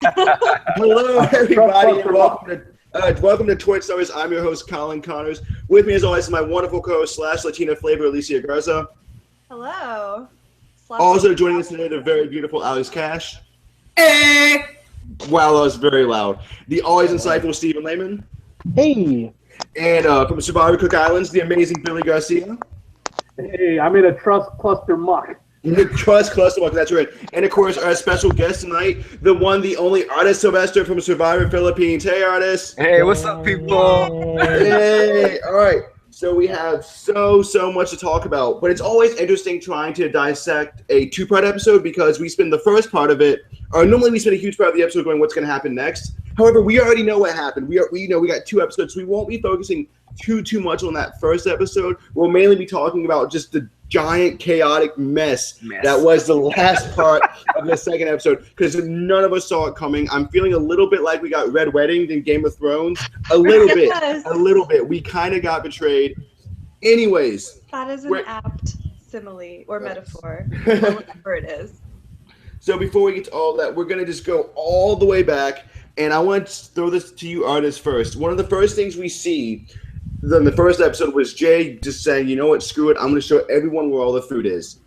Hello, everybody, and welcome to Twitch Stars. I'm your host, Colin Connors. With me, as always, is my wonderful co-host / Latina flavor, Alicia Garcia. Hello. Also joining us today, the very beautiful Alex Cash. Hey! Wow, that was very loud. The always insightful Stephen Lehman. Hey! And from Survivor Cook Islands, the amazing Billy Garcia. Hey, I'm in a trust cluster muck. Trust cluster muck, that's right. And of course, our special guest tonight, the one, the only Artis Silvester from Survivor Philippines. Hey, Artis. Hey, what's up, people? Hey, all right. So we have so much to talk about, but it's always interesting trying to dissect a two-part episode because we spend the first part of it, or normally we spend a huge part of the episode going, what's going to happen next? However, we already know what happened. We know we got two episodes, so we won't be focusing too much on that first episode. We'll mainly be talking about just the giant chaotic mess that was the last part of the second episode because none of us saw it coming. I'm feeling a little bit like we got red weddinged in Game of Thrones. A little bit. We kind of got betrayed. Anyways. That is an apt simile or metaphor, or whatever it is. So before we get to all that, we're going to just go all the way back, and I want to throw this to you, Artis, first. One of the first things we see in the first episode was Jay just saying, you know what, screw it, I'm going to show everyone where all the food is.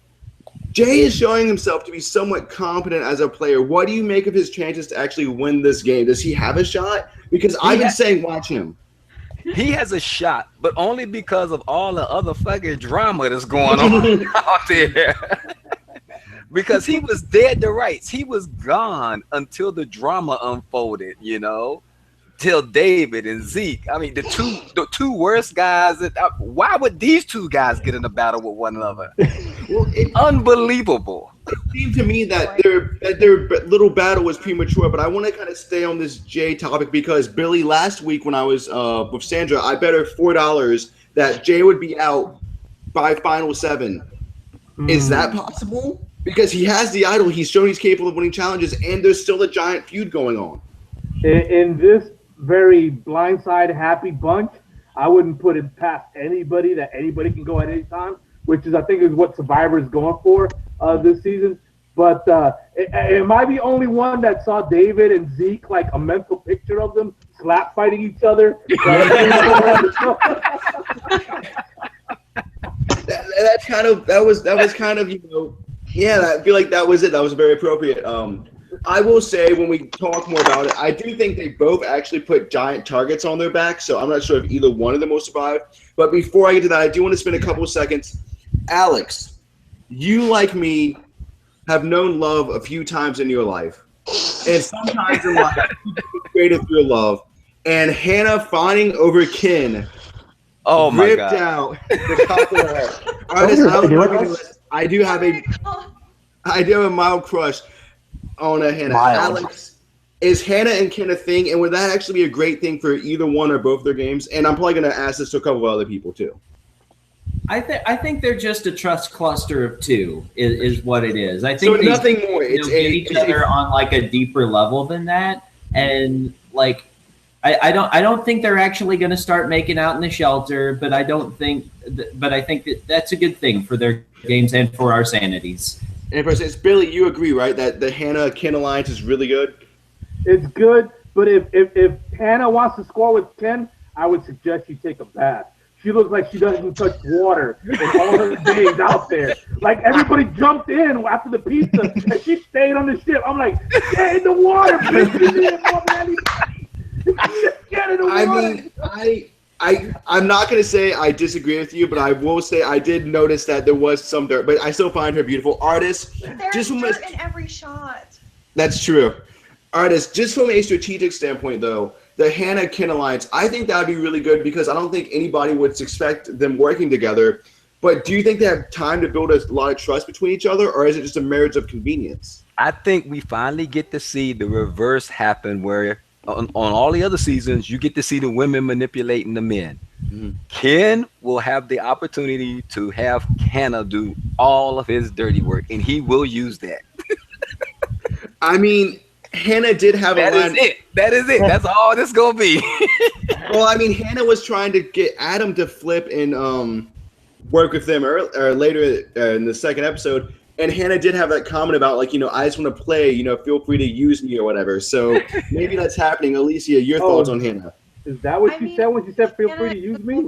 Jay is showing himself to be somewhat competent as a player. What do you make of his chances to actually win this game? Does he have a shot? Because I've been saying watch him. He has a shot, but only because of all the other fucking drama that's going on out there. Because he was dead to rights. He was gone until the drama unfolded, you know? Till David and Zeke. I mean, the two worst guys. Why would these two guys get in a battle with one another? Well, unbelievable. It seemed to me that their little battle was premature, but I want to kind of stay on this Jay topic because Billy, last week when I was with Sandra, I bet her $4 that Jay would be out by Final 7. Is that possible? Because he has the idol, he's shown he's capable of winning challenges, and there's still a giant feud going on. In this very blindside happy bunch, I wouldn't put it past anybody that anybody can go at any time, which is I think is what Survivor is going for this season. But am I the only one that saw David and Zeke like a mental picture of them slap fighting each other? that was kind of, you know, yeah, I feel like that was it. That was very appropriate. I will say when we talk more about it, I do think they both actually put giant targets on their back, so I'm not sure if either one of them will survive. But before I get to that, I do want to spend a couple of seconds. Alex, you, like me, have known love a few times in your life. And sometimes in life, you created through love. And Hannah fawning over Ken ripped out the top of her head. I do have a mild crush on Hannah. Mild. Alex, is Hannah and Ken a thing, and would that actually be a great thing for either one or both their games? And I'm probably going to ask this to a couple of other people too. I think they're just a trust cluster of two is what it is. I think so nothing more. It's get each other on like a deeper level than that, and like I don't think they're actually going to start making out in the shelter, but I think that that's a good thing for their games and for our sanities. And if it's Billy, you agree, right, that the Hannah-Ken alliance is really good? It's good, but if Hannah wants to score with Ken, I would suggest you take a bath. She looks like she doesn't touch water in all her days out there. Like, everybody jumped in after the pizza, and she stayed on the ship. I'm like, get in the water, bitch. You didn't want anybody. Get in the water. I mean, I'm not going to say I disagree with you, but I will say I did notice that there was some dirt, but I still find her beautiful. Artis, there's dirt in every shot. That's true. Artis, just from a strategic standpoint, though, the Hannah-Ken alliance, I think that would be really good because I don't think anybody would expect them working together. But do you think they have time to build a lot of trust between each other, or is it just a marriage of convenience? I think we finally get to see the reverse happen where on all the other seasons, you get to see the women manipulating the men. Mm-hmm. Ken will have the opportunity to have Hannah do all of his dirty work, and he will use that. I mean, Hannah did have That is it. That's all this gonna be. Well, I mean, Hannah was trying to get Adam to flip and work with them later in the second episode. And Hannah did have that comment about like, I just want to play, feel free to use me or whatever. So maybe that's happening. Alicia, your thoughts on Hannah? Is that what you said when you said feel free to use me?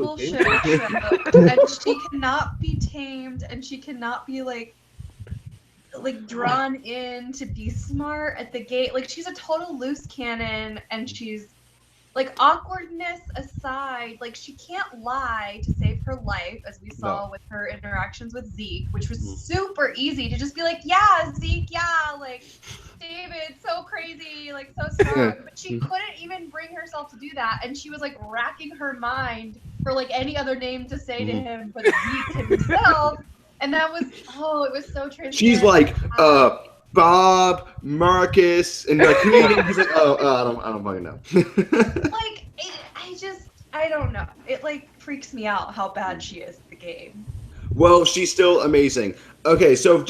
And she cannot be tamed, and she cannot be like drawn in to be smart at the gate. Like, she's a total loose cannon, and she's like, awkwardness aside, like, she can't lie to save her life, as we saw with her interactions with Zeke, which was super easy to just be like, yeah, Zeke, yeah, like, David, so crazy, like, so strong. But she couldn't even bring herself to do that, and she was like racking her mind for like any other name to say to him but Zeke himself. And that was, it was so transparent. She's like, Bob, Marcus, and like, he's like, I don't fucking know. Like, I don't know. It like freaks me out how bad she is at the game. Well, she's still amazing. Okay, so I'm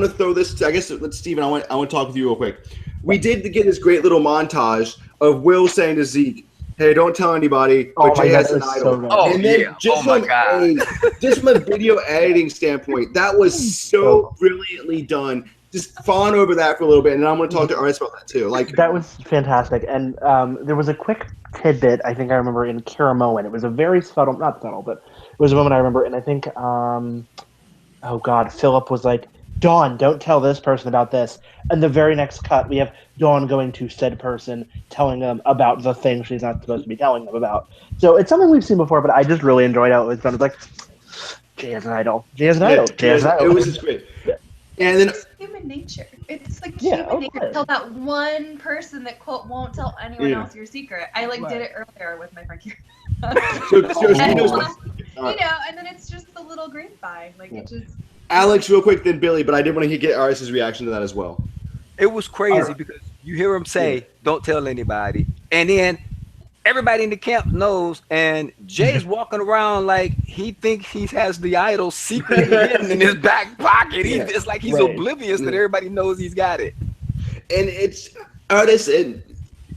gonna throw this. I guess Steven, I want to talk with you real quick. We did get this great little montage of Will saying to Zeke, "Hey, don't tell anybody, but Jay has an idol." And then just from a video editing standpoint, that was so brilliantly done. Just fawn over that for a little bit, and I'm going to talk to Artis about that too. Like, that was fantastic, and there was a quick tidbit I think I remember in Karamoan. It was a very subtle, not subtle, but it was a moment I remember, and I think, Philip was like, "Dawn, don't tell this person about this." And the very next cut, we have Dawn going to said person, telling them about the thing she's not supposed to be telling them about. So it's something we've seen before, but I just really enjoyed how it was done. It's like, Jay has an idol. Jay has an idol. Jay has an idol. It was just great. Yeah. And then human nature. It's like human nature. Tell that one person that quote won't tell anyone else your secret. I did it earlier with my friend Kira. And then it's just the little grapevine. Like it just. Alex, real quick, then Billy, but I did want to get Artis' reaction to that as well. It was crazy because you hear him say, "Don't tell anybody," and then everybody in the camp knows, and Jay's walking around like he thinks he has the idol secretly hidden in his back pocket. It's like he's oblivious that everybody knows he's got it. And it's Artis, and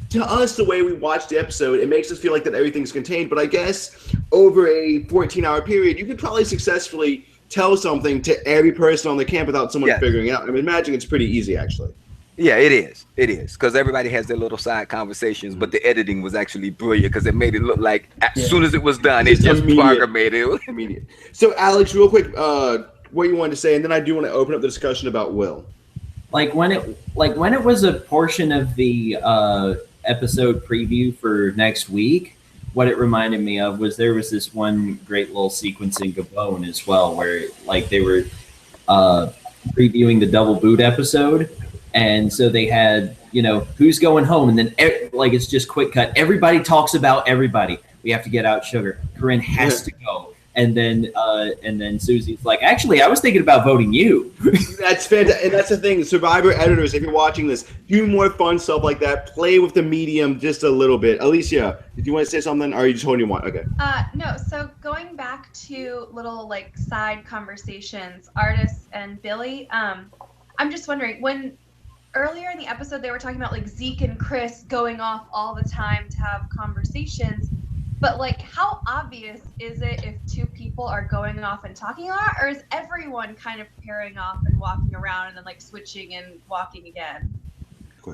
to us, the way we watch the episode, it makes us feel like that everything's contained. But I guess over a 14-hour period, you could probably successfully tell something to every person on the camp without someone figuring it out. I'm imagining it's pretty easy, actually. Yeah, it is. It is, because everybody has their little side conversations, but the editing was actually brilliant because it made it look like as soon as it was done, it just programmated. It was immediate. So, Alex, real quick, what you wanted to say, and then I do want to open up the discussion about Will. Like when it was a portion of the episode preview for next week, what it reminded me of was there was this one great little sequence in Gabon as well, where like they were previewing the double boot episode. And so they had, who's going home, and then it's just quick cut. Everybody talks about everybody. We have to get out Sugar. Corinne has to go, and then Susie's like, actually, I was thinking about voting you. That's fantastic, and that's the thing. Survivor editors, if you're watching this, do more fun stuff like that. Play with the medium just a little bit. Alicia, did you want to say something, or are you just holding your one? Okay. No. So going back to little side conversations, Artis and Billy. I'm just wondering when. Earlier in the episode, they were talking about Zeke and Chris going off all the time to have conversations. But how obvious is it if two people are going off and talking a lot, or is everyone kind of pairing off and walking around and then switching and walking again?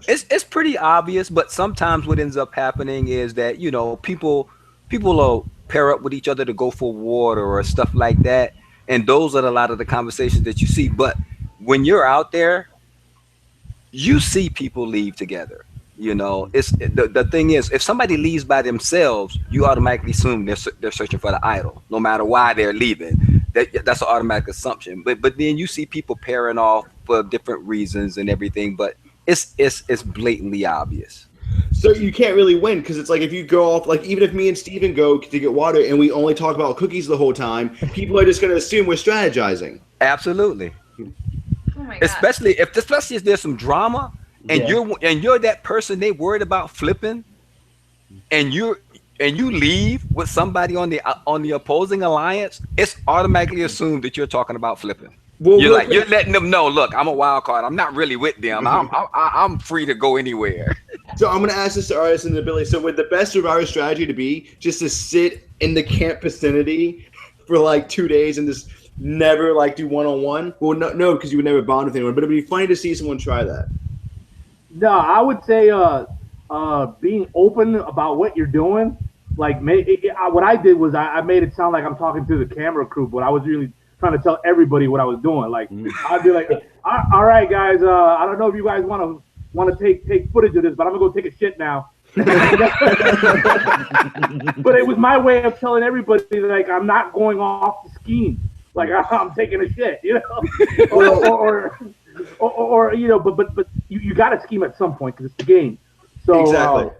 It's pretty obvious, but sometimes what ends up happening is that people will pair up with each other to go for water or stuff like that, and those are a lot of the conversations that you see. But when you're out there, you see people leave together. It's the thing is, if somebody leaves by themselves, you automatically assume they're searching for the idol, no matter why they're leaving. That's an automatic assumption. But then you see people pairing off for different reasons and everything. But it's blatantly obvious. So you can't really win because it's if you go off, even if me and Steven go to get water and we only talk about cookies the whole time, people are just going to assume we're strategizing. Absolutely. Oh my God. Especially if there's some drama and you're that person they worried about flipping, and you leave with somebody on the opposing alliance, it's automatically assumed that you're talking about flipping. Well, you're letting them know, look, I'm a wild card. I'm not really with them. I'm free to go anywhere. So I'm gonna ask this to Artis and Billy. So would the best Survivor strategy to be just to sit in the camp vicinity for 2 days and just never like do one-on-one? Well, no, because you would never bond with anyone. But it'd be funny to see someone try that. No, I would say being open about what you're doing. Like, what I did was I made it sound like I'm talking to the camera crew, but I was really trying to tell everybody what I was doing. Like, I'd be like, all right, guys, I don't know if you guys want to take footage of this, but I'm gonna go take a shit now. But it was my way of telling everybody, like, I'm not going off the scheme. Like, I'm taking a shit, you know, or you know, but you got to scheme at some point because it's the game. So exactly.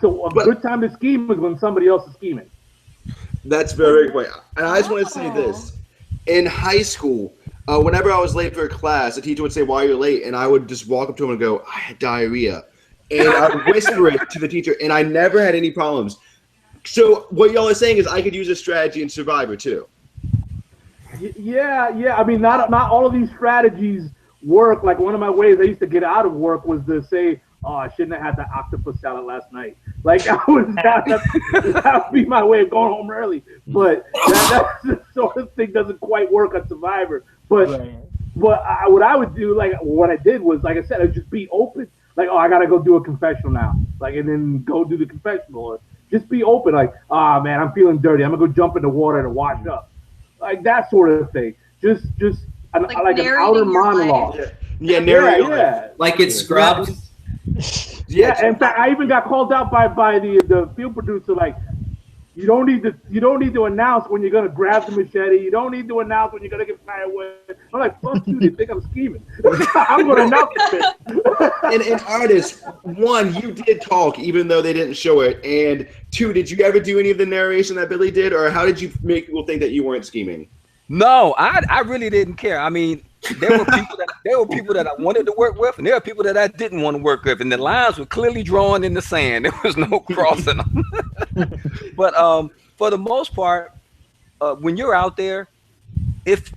So a good time to scheme is when somebody else is scheming. That's very good point. And I just want to say this: in high school, whenever I was late for a class, the teacher would say, "Why you're late?" And I would just walk up to him and go, "I had diarrhea." And I would whisper it to the teacher, and I never had any problems. So what y'all are saying is I could use a strategy in Survivor too. Yeah. I mean, not all of these strategies work. Like, one of my ways I used to get out of work was to say, "Oh, I shouldn't have had that octopus salad last night." Like, that would be my way of going home early. But that sort of thing doesn't quite work on Survivor. But what I would do, like, what I did was, like I said, I'd just be open. Like, oh, I gotta go do a confessional now. Like, and then go do the confessional. Or just be open. Like, oh man, I'm feeling dirty. I'm gonna go jump in the water to wash up. Like, that sort of thing. Just like an outer monologue. Yeah, narrate. Yeah. Like it's Scrubs. Yeah. In fact, I even got called out by the field producer. Like, you don't need to announce when you're gonna grab the machete. You don't need to announce when you're gonna get fired with. I'm like, fuck you. They think I'm scheming. I'm gonna announce it. And Artis, one, you did talk even though they didn't show it, and two, did you ever do any of the narration that Billy did, or how did you make people think that you weren't scheming? No, I really didn't care. I mean, there were people that I wanted to work with, and there were people that I didn't want to work with, and the lines were clearly drawn in the sand. There was no crossing them. But for the most part, when you're out there, if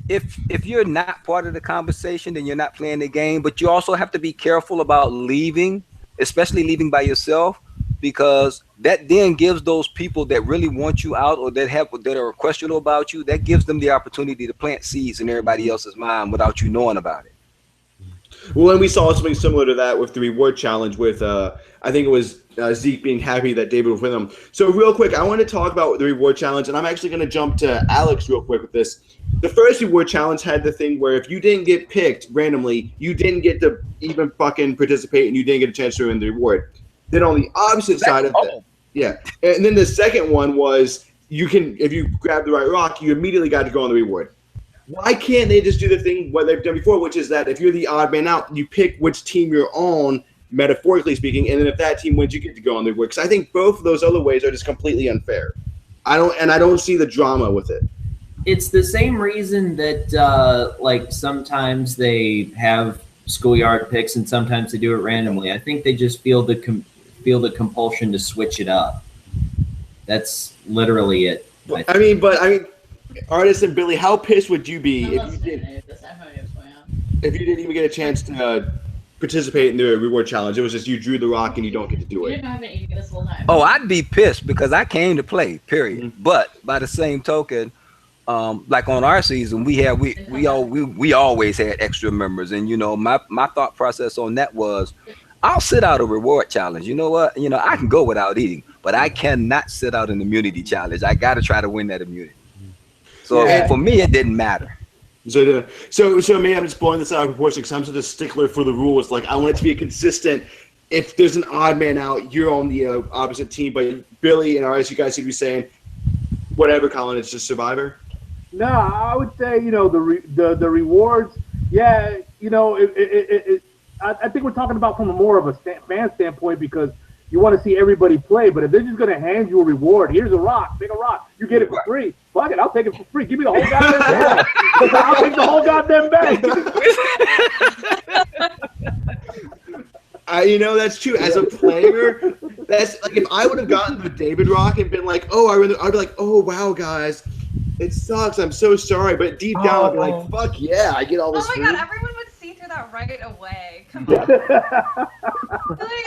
you're not part of the conversation, then you're not playing the game. But you also have to be careful about leaving, especially leaving by yourself, because that then gives those people that really want you out or that are questionable about you, that gives them the opportunity to plant seeds in everybody else's mind without you knowing about it. Well, and we saw something similar to that with the reward challenge with, I think it was Zeke being happy that David was with him. So real quick, I want to talk about the reward challenge, and I'm actually going to jump to Alex real quick with this. The first reward challenge had the thing where if you didn't get picked randomly, you didn't get to even fucking participate, and you didn't get a chance to win the reward. Then on the opposite side of that, yeah. And then the second one was if you grab the right rock, you immediately got to go on the reward. Why can't they just do the thing what they've done before, which is that if you're the odd man out, you pick which team you're on, metaphorically speaking, and then if that team wins, you get to go on the reward. Because I think both of those other ways are just completely unfair. I don't see the drama with it. It's the same reason that like sometimes they have schoolyard picks and sometimes they do it randomly. I think they just feel the compulsion to switch it up. That's literally it. I mean, Artis and Billy, how pissed would you be if you didn't even get a chance to participate in the reward challenge? It was just you drew the rock and you don't get to do it. You didn't have anything this whole time. Oh, I'd be pissed because I came to play, period. Mm-hmm. But by the same token, like on our season, we always had extra members, and you know, my thought process on that was, I'll sit out a reward challenge. You know what? You know, I can go without eating, but I cannot sit out an immunity challenge. I got to try to win that immunity. So for me, it didn't matter. So maybe I'm just blowing this out of proportion because I'm such a stickler for the rules. Like, I want it to be consistent. If there's an odd man out, you're on the opposite team. But Billy and Artis, you guys seem to be saying, whatever, Colin, it's just Survivor. No, I would say, you know, the rewards. Yeah, you know, I think we're talking about from more of a fan standpoint because you want to see everybody play. But if they're just going to hand you a reward, here's a rock, pick a rock, you get it for free. Fuck it, I'll take it for free. Give me the whole goddamn bag. I'll take the whole goddamn bag. You know, that's true. As a player, that's like if I would have gotten the David Rock and been like, I'd be like, oh wow, guys, it sucks. I'm so sorry, but deep down, I'd be like, fuck yeah, I get all this. Oh my food. god, everyone would see through that right away. Come on. Like,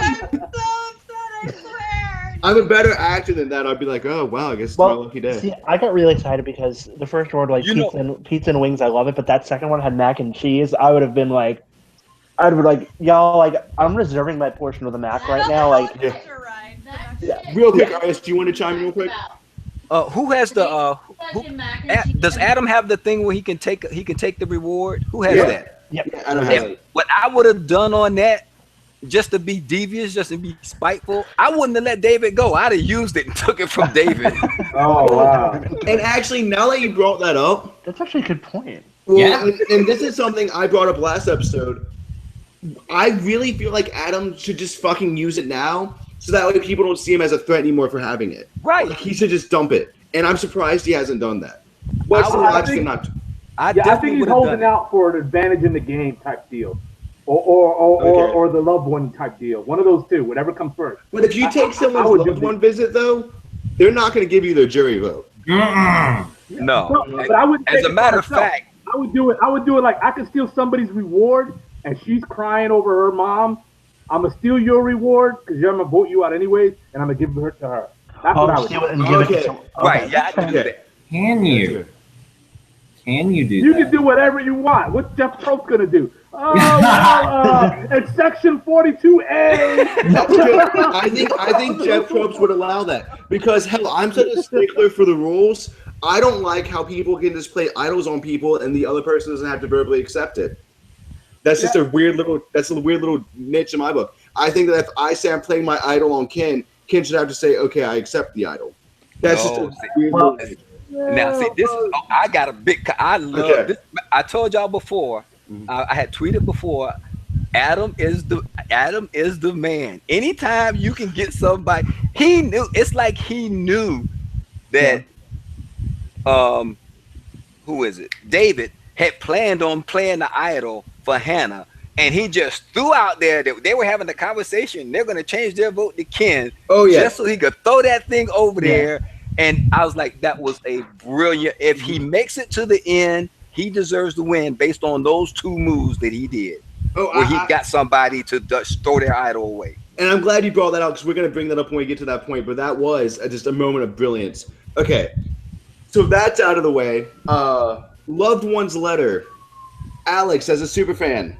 I'm so upset, I swear. I'm a better actor than that. I'd be like, oh wow, I guess it's my lucky day. See, I got really excited because the first one, like pizza and wings, I love it. But that second one had mac and cheese. I would have been like, y'all, like, I'm reserving my portion of the mac right now. Like, Real quick, Artis, do you want to chime in real quick? Who has the does Adam have the thing where he can take the reward? Who has that? Yep. Yeah, I don't have it. What I would have done on that, just to be devious, just to be spiteful, I wouldn't have let David go. I'd have used it and took it from David. Oh wow! And actually, now that you brought that up, that's actually a good point. well, Yeah. and this is something I brought up last episode. I really feel like Adam should just fucking use it now, so that way people don't see him as a threat anymore for having it. Right. Like, he should just dump it. And I'm surprised he hasn't done that. What's the logic of not? I think he's holding out for an advantage in the game type deal, or the loved one type deal. One of those two, whatever comes first. But if you take someone's loved one visit, though, they're not going to give you their jury vote. No. But I would. As a matter of fact, I would do it. I would do it like I could steal somebody's reward, and she's crying over her mom. I'm gonna steal your reward because I'm gonna vote you out anyways, and I'm gonna give it to her. That's what I would do. And give it to someone. right? Yeah, I do that. Can you? Can you do You that? can do whatever you want. What's Jeff Probst gonna do? Oh, it's section 42A. I think Jeff Probst would allow that because hell, I'm such a stickler for the rules. I don't like how people can just play idols on people and the other person doesn't have to verbally accept it. That's just a weird little niche in my book. I think that if I say I'm playing my idol on Ken should have to say, okay, I accept the idol. That's just a weird little niche. Now, see, this is I got a big. I love this. I told y'all before. I had tweeted before. Adam is the man. Anytime you can get somebody, he knew. It's like he knew that. Who is it? David had planned on playing the idol for Hannah, and he just threw out there that they were having a conversation. They're going to change their vote to Ken. Oh yeah, just so he could throw that thing over there. And I was like, that was a brilliant. If he makes it to the end, he deserves to win based on those two moves that he did. Where he got somebody to throw their idol away. And I'm glad you brought that out because we're going to bring that up when we get to that point. But that was just a moment of brilliance. Okay, so that's out of the way. Loved one's letter. Alex, as a super fan,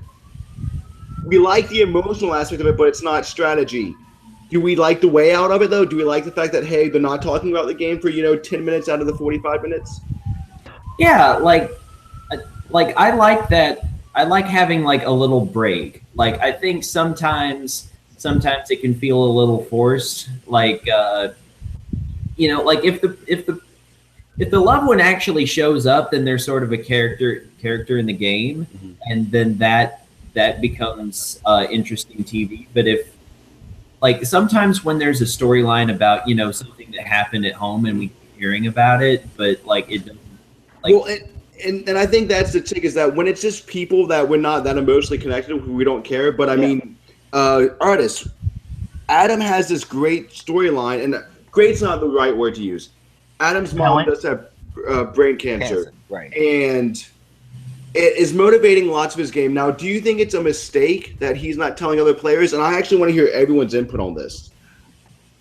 we like the emotional aspect of it, but it's not strategy. Do we like the way out of it, though? Do we like the fact that, hey, they're not talking about the game for, 10 minutes out of the 45 minutes? Yeah, like I like that. I like having like a little break. Like I think sometimes it can feel a little forced. Like like if the loved one actually shows up, then they're sort of a character in the game, and then that becomes interesting TV. But if like sometimes when there's a storyline about something that happened at home and we keep hearing about it, but like it doesn't. Like, well, and I think that's the trick is that when it's just people that we're not that emotionally connected with, we don't care. But I mean, Artis, Adam has this great storyline, and great's not the right word to use. Adam's mom does have brain cancer, right? And it is motivating lots of his game. Now, do you think it's a mistake that he's not telling other players? And I actually want to hear everyone's input on this.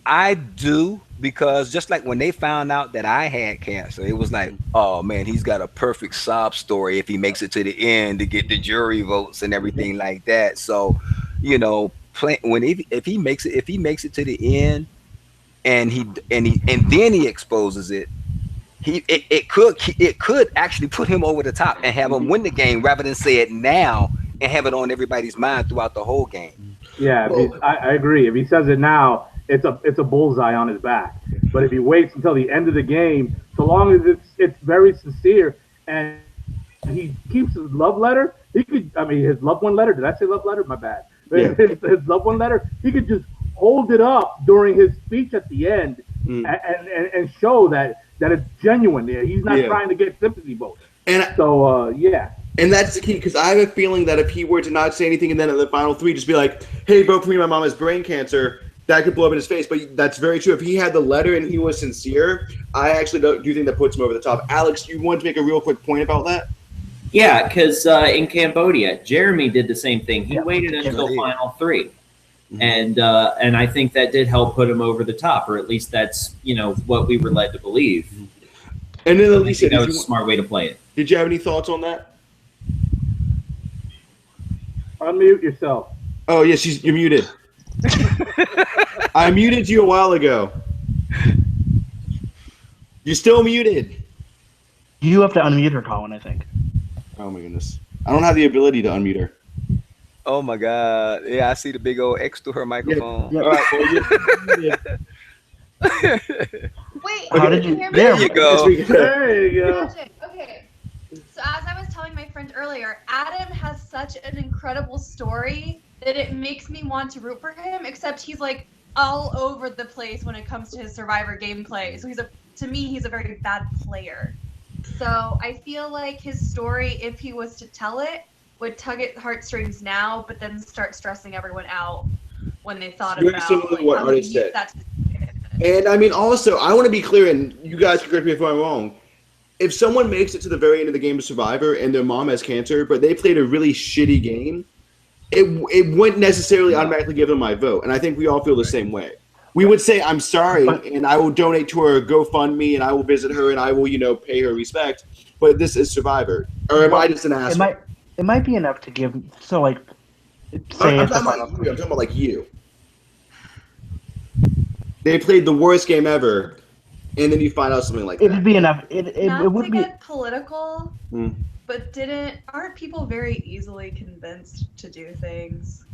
I do, because just like when they found out that I had cancer, it was like, oh man, he's got a perfect sob story if he makes it to the end to get the jury votes and everything like that. So, if he makes it to the end, and then he exposes it, it could actually put him over the top and have him win the game rather than say it now and have it on everybody's mind throughout the whole game. Yeah, I agree. If he says it now, it's a bullseye on his back. But if he waits until the end of the game, so long as it's very sincere and he keeps his love letter, his loved one letter. Did I say love letter? My bad. Yeah. His loved one letter. He could just hold it up during his speech at the end and show that it's genuine. He's not trying to get sympathy votes. And so, And that's the key, because I have a feeling that if he were to not say anything and then in the final three just be like, hey, vote for me, my mom has brain cancer, that could blow up in his face. But that's very true. If he had the letter and he was sincere, I actually do think that puts him over the top. Alex, you want to make a real quick point about that? Yeah, because in Cambodia, Jeremy did the same thing. He waited until final three. And I think that did help put him over the top, or at least that's what we were led to believe. And then Alicia, that was a smart way to play it. Did you have any thoughts on that? Unmute yourself. Oh yes, you're muted. I muted you a while ago. You're still muted. You have to unmute her, Colin, I think. Oh my goodness. I don't have the ability to unmute her. Oh my God. Yeah, I see the big old X to her microphone. All right, well, you're Wait, How did you? hear me? There you go. There you go. Okay. So as I was telling my friend earlier, Adam has such an incredible story that it makes me want to root for him, except he's like all over the place when it comes to his Survivor gameplay. So to me, he's a very bad player. So I feel like his story, if he was to tell it, would tug at heartstrings now, but then start stressing everyone out when they thought Very about similar to what how Artis to use said. that to- And I mean, also, I want to be clear, and you guys can correct me if I'm wrong. If someone makes it to the very end of the game of Survivor and their mom has cancer, but they played a really shitty game, it wouldn't necessarily automatically give them my vote. And I think we all feel the same way. We would say, I'm sorry, and I will donate to her GoFundMe, and I will visit her, and I will, pay her respect. But this is Survivor. Or am I just an asshole? It might be enough to give. So like, I'm say it's the talking final. about you. I'm talking about like you. They played the worst game ever, and then you find out something like that. It'd be enough. Not It would to be. get political, Mm. but aren't people very easily convinced to do things?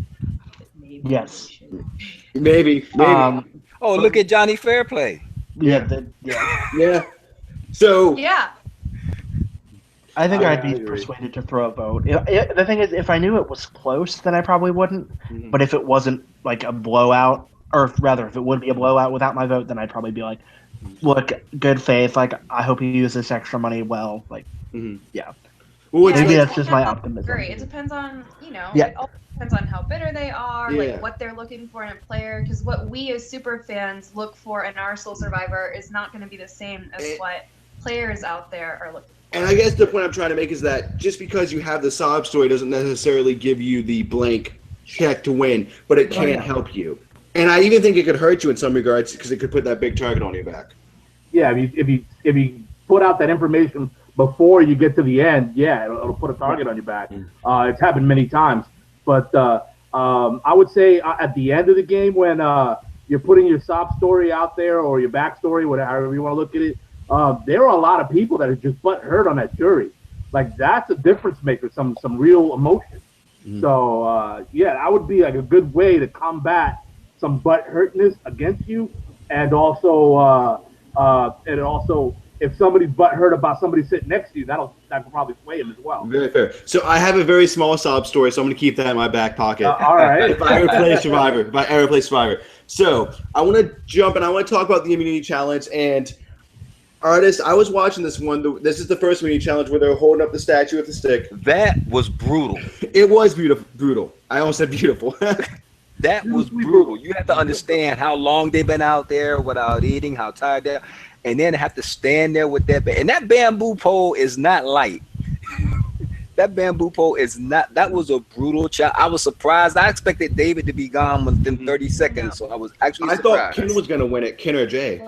Maybe Yes. we should. Maybe. Oh, look at Johnny Fairplay. Yeah. Yeah. So Yeah. I think I I'd be agree. persuaded to throw a vote. The thing is, if I knew it was close, then I probably wouldn't. Mhm. But if it wasn't like a blowout, or rather, if it would be a blowout without my vote, then I'd probably be like, "Look, good faith. Like, I hope you use this extra money well." Like, Mhm. yeah. Well, it's Maybe it that's just my depends on- optimism. Great. It depends on, Yeah. it all depends on how bitter they are, Yeah. like what they're looking for in a player. Because what we as super fans look for in our Soul Survivor is not going to be the same as what players out there are looking for. And I guess the point I'm trying to make is that just because you have the sob story doesn't necessarily give you the blank check to win, but it can help you. And I even think it could hurt you in some regards because it could put that big target on your back. Yeah, if you put out that information before you get to the end, yeah, it'll put a target on your back. It's happened many times. But I would say at the end of the game when you're putting your sob story out there or your backstory, whatever you want to look at it, there are a lot of people that are just butthurt on that jury. Like, that's a difference maker, some real emotion. So, yeah, that would be like a good way to combat some butthurtness against you. And also, if somebody's butthurt about somebody sitting next to you, that could probably sway him as well. Very fair. So I have a very small sob story, so I'm going to keep that in my back pocket. All right. If I ever play Survivor. So I want to jump and I want to talk about the immunity challenge. And Artis, I was watching this one. This is the first immunity challenge where they're holding up the statue with the stick. That was brutal. It was brutal. I almost said beautiful. That was brutal. You have to understand how long they've been out there without eating, how tired they are, and then have to stand there with that. And that bamboo pole is not light. That bamboo pole is not. That was a brutal challenge. I was surprised. I expected David to be gone within 30 seconds, so I was actually I surprised. thought Ken was going to win it, Ken or Jay.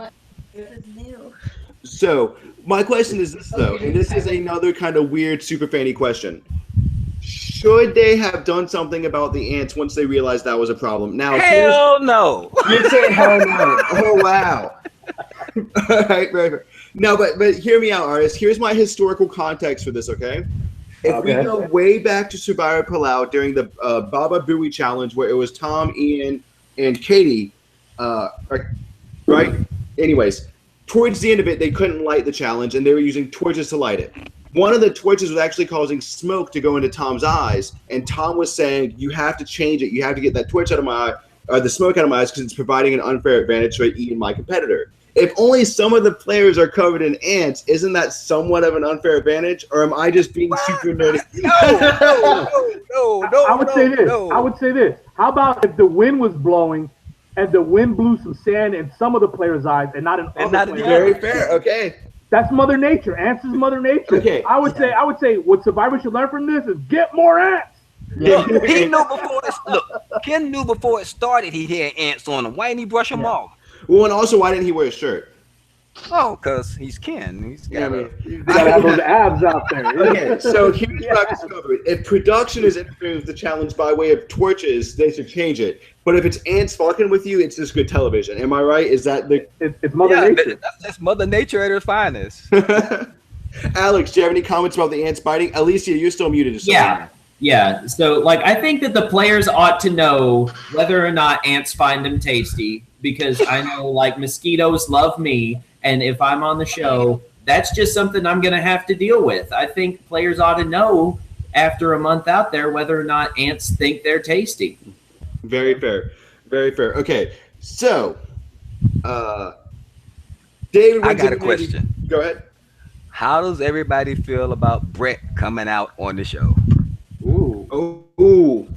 This is new. So my question is this, though, and this is another kind of weird, super fanny question. Should they have done something about the ants once they realized that was a problem? Now, Hell no. you're saying hell no. Oh, wow. All right, very fair. No, but hear me out, Artis. Here's my historical context for this, okay? If we go way back to Survivor Palau during the Baba Booey challenge where it was Tom, Ian, and Katie, right? Anyways, towards the end of it, they couldn't light the challenge, and they were using torches to light it. One of the torches was actually causing smoke to go into Tom's eyes, and Tom was saying, you have to change it. You have to get that torch out of my eye, or the smoke out of my eyes, because it's providing an unfair advantage to Ian, my competitor. If only some of the players are covered in ants, isn't that somewhat of an unfair advantage? Or am I just being super nerdy? No. I would say this. How about if the wind was blowing and the wind blew some sand in some of the players' eyes and not in other players' Very eyes? fair. Okay. That's Mother Nature. Ants is Mother Nature. Okay. I would say what Survivor should learn from this is get more ants. Look, he knew before this. Look, Ken knew before it started he had ants on him. Why didn't he brush them off? Well, and also, why didn't he wear a shirt? Oh, because he's Ken. He's got You gotta have those abs out there. Okay, so here's what I've discovered. If production is interfering with the challenge by way of torches, they should change it. But if it's ants fucking with you, it's just good television. Am I right? Is that the... It's Mother Nature. That's just Mother Nature at her finest. Alex, do you have any comments about the ants biting? Alicia, you're still muted. Yeah. So, like, I think that the players ought to know whether or not ants find them tasty, because I know, like, mosquitoes love me, and if I'm on the show, that's just something I'm going to have to deal with. I think players ought to know after a month out there whether or not ants think they're tasty. Very fair. Very fair. Okay, so, David, I got a question. Go ahead. How does everybody feel about Brett coming out on the show? Ooh.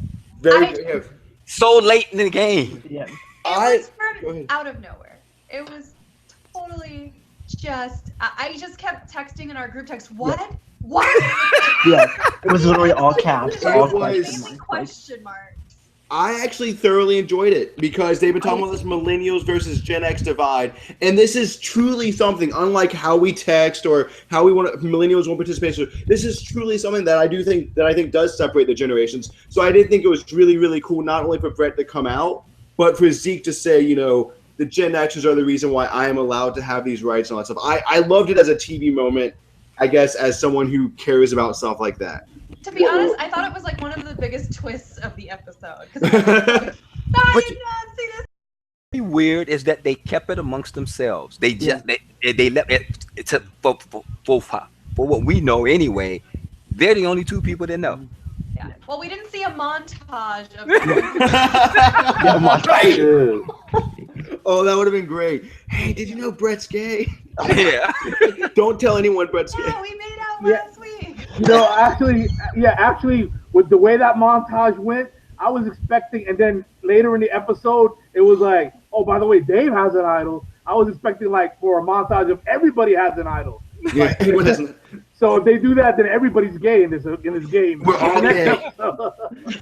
Very good. So late in the game. Yeah. It was from out of nowhere. It was totally just. I just kept texting in our group text. What? Yeah. What? Yeah. It was literally all caps. It All was- questions. Question mark. I actually thoroughly enjoyed it because they've been talking about this millennials versus Gen X divide, and this is truly something unlike how we text or how we want millennials won't participate. So this is truly something that I think does separate the generations. So I did think it was really, really cool, not only for Brett to come out, but for Zeke to say, you know, the Gen Xers are the reason why I am allowed to have these rights and all that stuff. I loved it as a TV moment, I guess, as someone who cares about stuff like that. To be honest, I thought it was like one of the biggest twists of the episode. I did not see this. Weird is that they kept it amongst themselves. They just they left it to, for what we know anyway. They're the only two people that know. Yeah. Well, we didn't see a montage of. Oh, that would have been great. Hey, did you know Brett's gay? Yeah. Don't tell anyone Brett's gay. No, we made out last week. No, actually, with the way that montage went, I was expecting, and then later in the episode, it was like, oh, by the way, Dave has an idol. I was expecting like for a montage of everybody has an idol. Yeah, anyone doesn't. So if they do that, then everybody's gay in this game. We're all gay.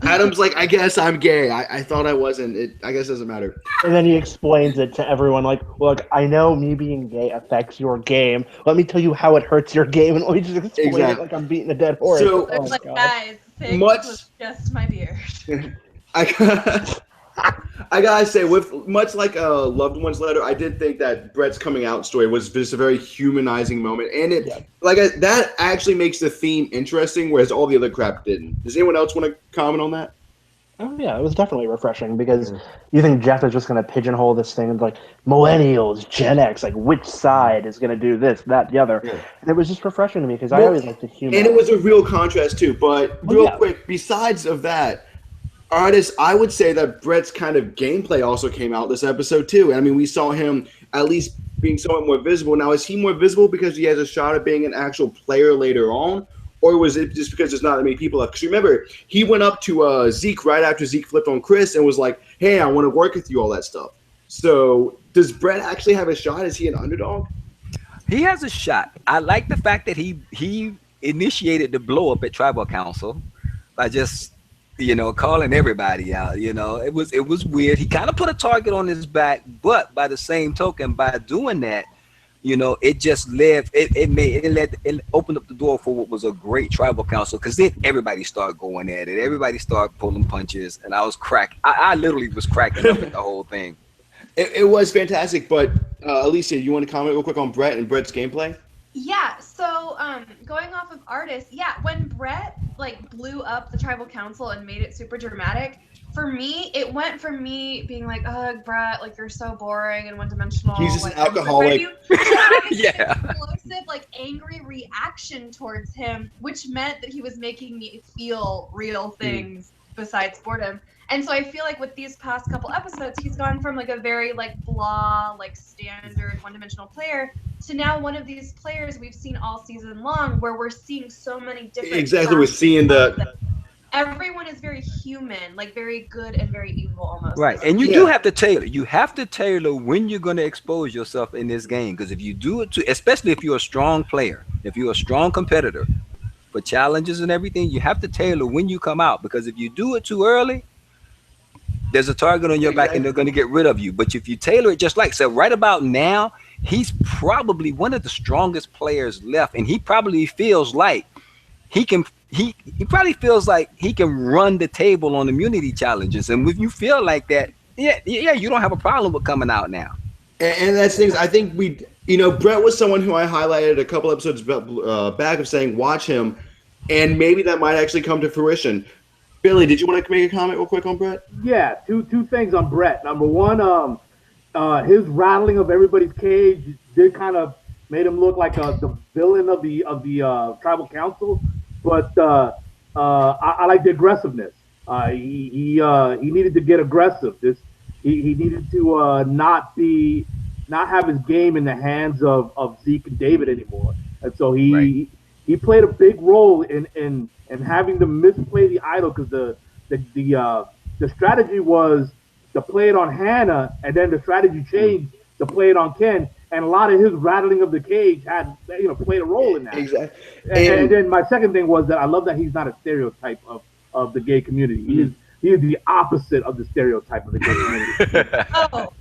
Adam's like, I guess I'm gay. I thought I wasn't. I guess it doesn't matter. And then he explains it to everyone like, look, I know me being gay affects your game. Let me tell you how it hurts your game. And we just explain it like I'm beating a dead horse. So, It's like, guys, Fig was just my beard. I gotta say, with much like a loved one's letter, I did think that Brett's coming out story was just a very humanizing moment, and that actually makes the theme interesting, whereas all the other crap didn't. Does anyone else want to comment on that? Oh yeah, it was definitely refreshing because you think Jeff is just going to pigeonhole this thing into like millennials, Gen X, like which side is going to do this, that, the other. Yeah. And it was just refreshing to me because I always like the humor. And it was a real contrast too. But real quick, besides of that, Artis, I would say that Brett's kind of gameplay also came out this episode too. I mean, we saw him at least being somewhat more visible. Now, is he more visible because he has a shot at being an actual player later on? Or was it just because there's not that many people left? Because remember, he went up to Zeke right after Zeke flipped on Chris and was like, hey, I want to work with you, all that stuff. So does Brett actually have a shot? Is he an underdog? He has a shot. I like the fact that he initiated the blow up at Tribal Council by just, calling everybody out. It was weird. He kind of put a target on his back, but by the same token, by doing that, it just it opened up the door for what was a great Tribal Council, because then everybody started going at it. Everybody started pulling punches, and I was cracking. I literally was cracking up at the whole thing. It was fantastic, but Alicia, you want to comment real quick on Brett and Brett's gameplay? Yeah, so going off of Artis, when Brett blew up the Tribal Council and made it super dramatic, for me, it went from me being like, ugh, Brett, you're so boring and one-dimensional. He's just an alcoholic. Yeah. Explosive, angry reaction towards him, which meant that he was making me feel real things besides boredom. And so I feel like with these past couple episodes, he's gone from a very blah, standard one-dimensional player to now one of these players we've seen all season long, where we're seeing so many different. Exactly, we're seeing everyone is very human, very good and very evil almost. Right, and you do have to tailor. You have to tailor when you're going to expose yourself in this game, because if you do it especially if you're a strong player, if you're a strong competitor, for challenges and everything, you have to tailor when you come out, because if you do it too early, there's a target on your back and they're going to get rid of you. But if you tailor it just like, so right about now, he's probably one of the strongest players left, and he probably feels like he probably feels like he can run the table on immunity challenges. And if you feel like that, yeah, you don't have a problem with coming out now. And that's things I think Brett was someone who I highlighted a couple episodes back of saying watch him, and maybe that might actually come to fruition. Billy, did you want to make a comment real quick on Brett? Yeah, two things on Brett. Number one, his rattling of everybody's cage did kind of made him look like the villain of the tribal council. But I like the aggressiveness. He needed to get aggressive. He needed to not have his game in the hands of Zeke and David anymore. And so he played a big role in having to misplay the idol, because the strategy was to play it on Hannah, and then the strategy changed to play it on Ken, and a lot of his rattling of the cage had played a role in that. Exactly. And then my second thing was that I love that he's not a stereotype of the gay community. He is the opposite of the stereotype of the gay community. Oh.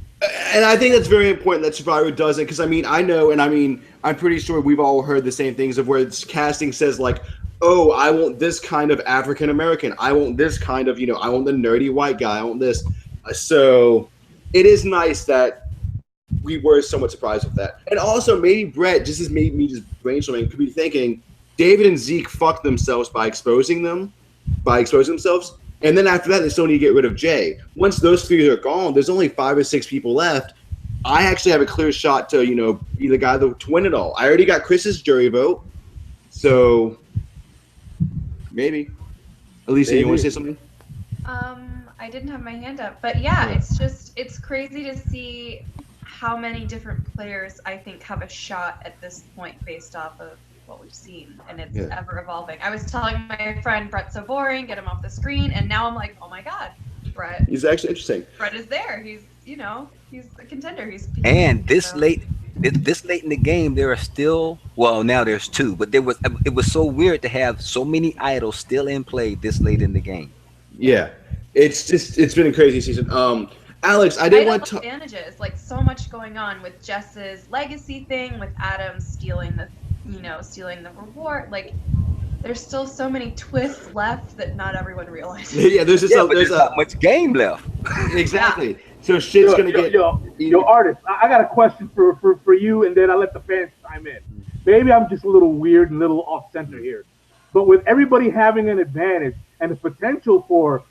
And I think that's very important that Survivor doesn't, because I know, and I'm pretty sure we've all heard the same things of where casting says like, oh, I want this kind of African American, I want this kind of, I want the nerdy white guy, I want this. So it is nice that we were somewhat surprised with that. And also maybe Brett just has made me just brainstorming, could be thinking David and Zeke fucked themselves by exposing themselves. And then after that, they still need to get rid of Jay. Once those three are gone, there's only 5 or 6 people left. I actually have a clear shot to, be the guy to win it all. I already got Chris's jury vote. So maybe. Alicia, you want to say something? I didn't have my hand up, but yeah, it's crazy to see how many different players I think have a shot at this point based off of what we've seen, and it's ever evolving. I was telling my friend, Brett's so boring, get him off the screen, and now I'm like, oh my god, Brett. He's actually interesting. Brett is there. He's a contender. And this late in the game, there are still, well, now there's 2, but it was so weird to have so many idols still in play this late in the game. Yeah, it's been a crazy season. Alex, I didn't want to advantages, like so much going on with Jess's legacy thing, with Adam stealing the reward. Like, there's still so many twists left that not everyone realizes. Yeah, there's not much game left. Exactly. So shit's gonna get. Yo, Artis, I got a question for you, and then I let the fans chime in. Maybe I'm just a little weird and a little off center here, but with everybody having an advantage and the potential for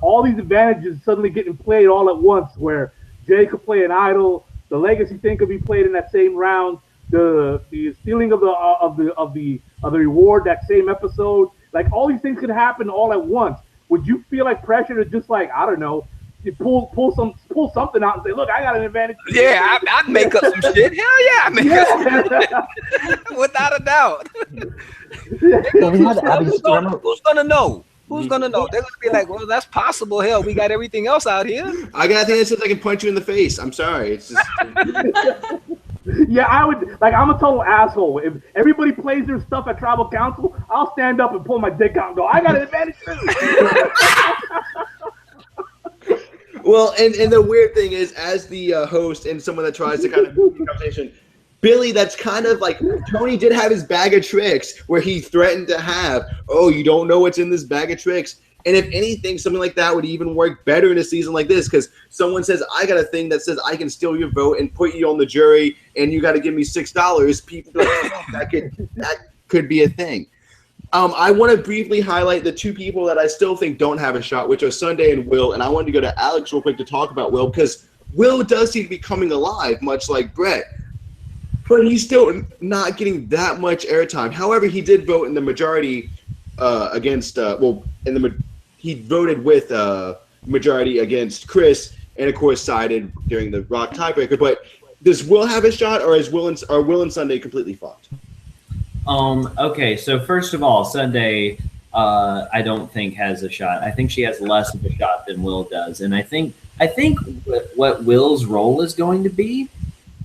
all these advantages suddenly getting played all at once, where Jay could play an idol, the legacy thing could be played in that same round, the stealing of the reward that same episode, like all these things could happen all at once. Would you feel like pressure to just like, I don't know, you pull something out and say, look, I got an advantage? Yeah, I'd make up some shit. Hell yeah, I'd make up some shit. Without a doubt. Who's gonna know? Who's gonna know? They're gonna be like, well, that's possible. Hell, we got everything else out here. I got a thing that says I can punch you in the face. I'm sorry. It's just. Yeah, I would. Like, I'm a total asshole. If everybody plays their stuff at Tribal Council, I'll stand up and pull my dick out and go, I got an advantage too. Well, and the weird thing is, as the host and someone that tries to kind of move the conversation, Billy, that's kind of like, Tony did have his bag of tricks where he threatened to have, oh, you don't know what's in this bag of tricks. And if anything, something like that would even work better in a season like this, because someone says, I got a thing that says I can steal your vote and put you on the jury, and you got to give me $6. People be like, oh, that could be a thing. I want to briefly highlight the 2 people that I still think don't have a shot, which are Sunday and Will. And I wanted to go to Alex real quick to talk about Will, because Will does seem to be coming alive, much like Brett. But he's still not getting that much airtime. However, he did vote in the majority against, he voted with majority against Chris, and of course sided during the Rock tiebreaker. But does Will have a shot, or is Will and Sunday completely fucked? Okay, so first of all, Sunday, I don't think has a shot. I think she has less of a shot than Will does, and I think what Will's role is going to be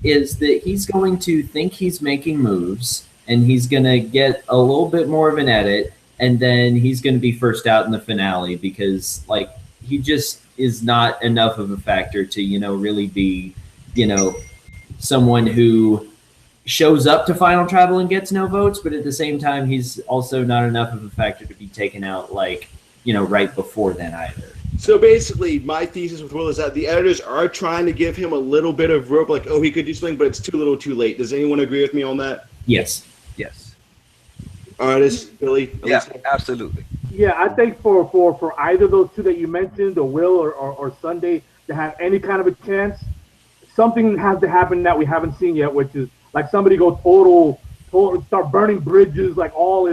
is that he's going to think he's making moves, and he's gonna get a little bit more of an edit, and then he's gonna be first out in the finale because like he just is not enough of a factor to, you know, really be, you know, someone who shows up to Final Tribal and gets no votes, but at the same time, he's also not enough of a factor to be taken out, like, you know, right before then either. So basically, my thesis with Will is that the editors are trying to give him a little bit of rope, like, oh, he could do something, but it's too little too late. Does anyone agree with me on that? Yes. Yes. Artis, Billy? Yeah, Alicia? absolutely. Yeah, I think for either of those two that you mentioned, or Will or Sunday, to have any kind of a chance, something has to happen that we haven't seen yet, which is like somebody go total start burning bridges, like all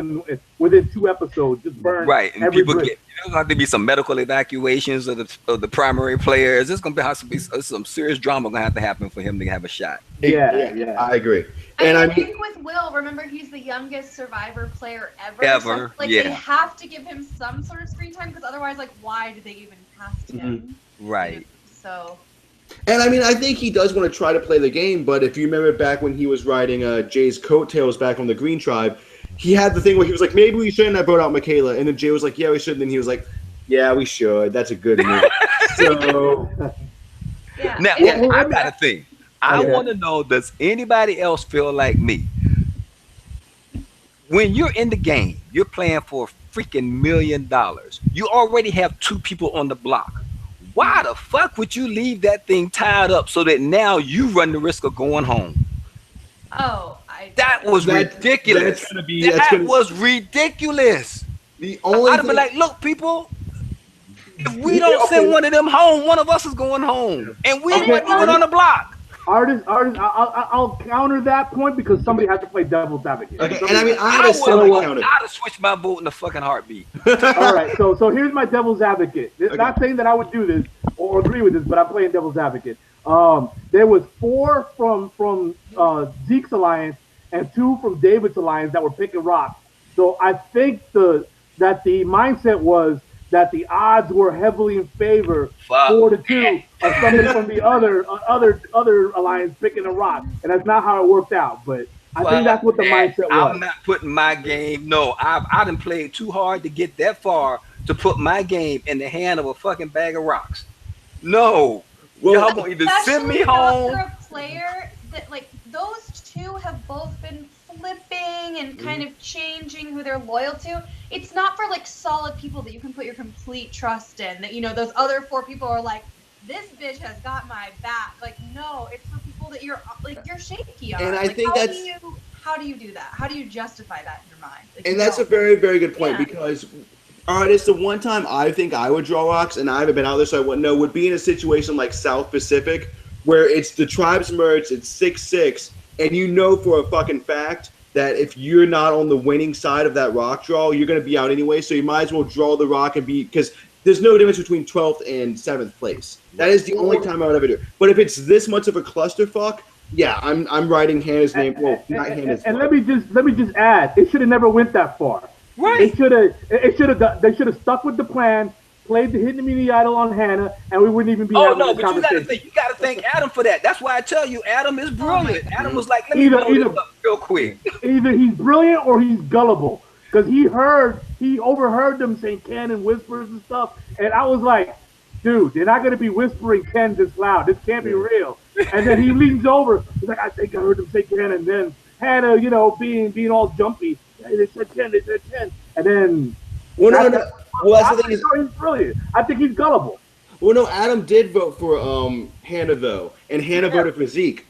within 2 episodes, just burn Right, and every people bridge. get. There's going to have to be some medical evacuations of the primary players. There's going to have to be some serious drama going to have to happen for him to have a shot. Yeah. I agree. And I mean, think with Will, remember he's the youngest Survivor player ever. Ever, So, like yeah. they have to give him some sort of screen time because otherwise, like, why did they even cast him? Right. So. And I mean, I think he does want to try to play the game, but if you remember back when he was riding Jay's coattails back on the Green Tribe, he had the thing where he was like, maybe we shouldn't have brought out Michaela. And then Jay was like, yeah, we should. And then he was like, yeah, we should. That's a good move. So, Yeah. Now, I got a thing. I want to know, does anybody else feel like me? When you're in the game, you're playing for a freaking $1 million. You already have 2 people on the block. Why the fuck would you leave that thing tied up so that now you run the risk of going home? Oh, That was ridiculous. That was ridiculous. The only I'd be like, look, people, if we don't send one of them home, one of us is going home. And we ain't even on the block. Artist, I'll counter that point because somebody has to play devil's advocate. Okay, and I mean, I had a similar counter. I'd have switched my vote in a fucking heartbeat. All right, so here's my devil's advocate. Not saying that I would do this or agree with this, but I'm playing devil's advocate. There was 4 from Zeke's alliance and 2 from David's alliance that were picking rocks. So I think that the mindset was that the odds were heavily in favor 4-2 of somebody from the other alliance picking a rock, and that's not how it worked out. But I think that's what the mindset was. I'm not putting my game. No, I done played too hard to get that far to put my game in the hand of a fucking bag of rocks. No, y'all gonna either send me home. For a player that like those 2 have both been flipping and kind of changing who they're loyal to. It's not for like solid people that you can put your complete trust in. That, you know, those other 4 people are like, this bitch has got my back. Like, no, it's for people that you're shaky on. And I like, think how do you do that? How do you justify that in your mind? Like, and that's a very, very good point because Artis, the one time I think I would draw rocks, and I haven't been out there so I wouldn't know, would be in a situation like South Pacific where it's the tribes merged, it's 6-6, and you know for a fucking fact that if you're not on the winning side of that rock draw, you're going to be out anyway. So you might as well draw the rock and be, because there's no difference between 12th and 7th place. That is the only time I would ever do it. But if it's this much of a clusterfuck, yeah, I'm writing Hannah's name. Well, not Hannah's. And let me just add, it should have never went that far. Right. They should have stuck with the plan. Played the Hidden Immunity Idol on Hannah, and we wouldn't even be having this conversation. You gotta thank Adam for that. That's why I tell you, Adam is brilliant. Adam was like, let me blow this up real quick. Either he's brilliant or he's gullible, because he overheard them saying Ken and whispers and stuff, and I was like, dude, they're not gonna be whispering Ken this loud. This can't be real. And then he leans over, he's like, I think I heard them say Ken, and then Hannah, you know, being all jumpy, hey, they said Ken, and then. Well, that's the thing he's brilliant. I think he's gullible. Well, no, Adam did vote for Hannah though, and Hannah voted for Zeke.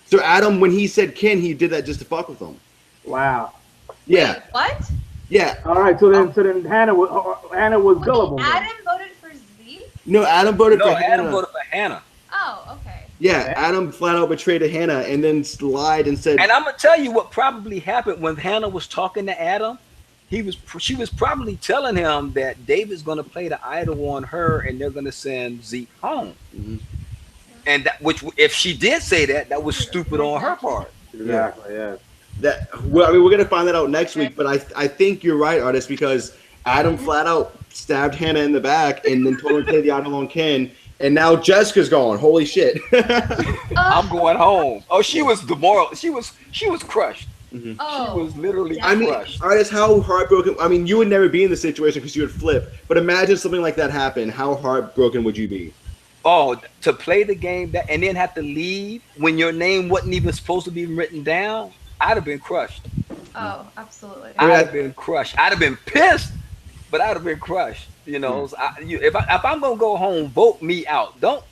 So Adam, when he said Ken, he did that just to fuck with him. Wow. Yeah. Wait, what? Yeah. All right. So then Hannah was gullible. Adam voted for Zeke? No, Adam voted for Hannah. Adam voted for Hannah. Oh, okay. Yeah, Adam flat out betrayed Hannah and then lied and said. And I'm gonna tell you what probably happened when Hannah was talking to Adam. She was probably telling him that David's going to play the idol on her and they're going to send Zeke home. Mm-hmm. And which, if she did say that, that was stupid on her part. Exactly. Yeah. Well, I mean, we're going to find that out next week, but I think you're right, Artis, because Adam flat out stabbed Hannah in the back and then told her to play the idol on Ken. And now Jessica's gone. Holy shit. I'm going home. Oh, she was demoralized. She was crushed. Oh, She was literally I mean, crushed. Artis, how heartbroken? I mean, you would never be in the situation because you would flip. But imagine something like that happen. How heartbroken would you be? Oh, to play the game that and then have to leave when your name wasn't even supposed to be written down, I'd have been crushed. oh, absolutely. I'd have been crushed. I'd have been pissed, but I'd have been crushed. You know, so if I'm gonna go home, vote me out. Don't